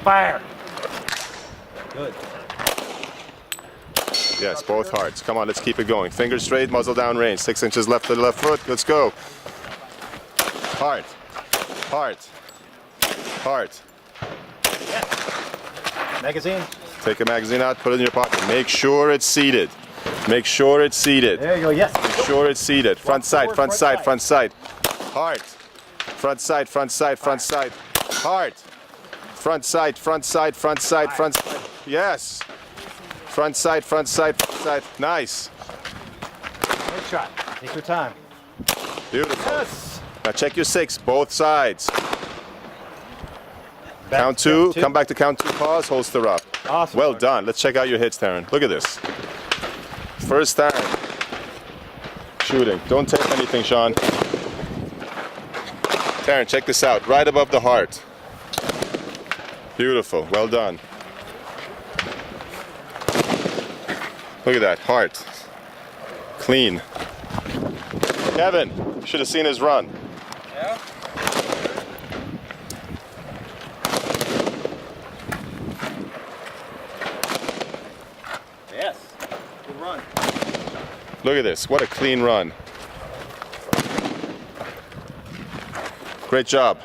Fire. Good. Yes, both hearts. Come on, let's keep it going. Fingers straight, muzzle down range. 6 inches left to the left foot. Let's go. Heart. Heart. Heart. Yeah. Magazine. Take a magazine out, put it in your pocket. Make sure it's seated. Make sure it's seated. There you go, yes. Make sure it's seated. Front side, forward, front side, side. front side. Heart. Front side, front side, front side. Heart. Front side, front side, front side, front side. Yes. Front side, front side, front side. Nice. Good shot. Take your time. Beautiful. Yes. Now check your 6, both sides. Back Count to 2, come back to count 2, pause, holster up. Awesome. Well done. Let's check out your hits, Taran. Look at this. First time shooting. Don't take anything, Sean. Taran, check this out. Right above the heart. Beautiful. Well done. Look at that. Heart. Clean. Kevin, you should have seen his run. Yeah. Yes. Good run. Look at this. What a clean run. Great job.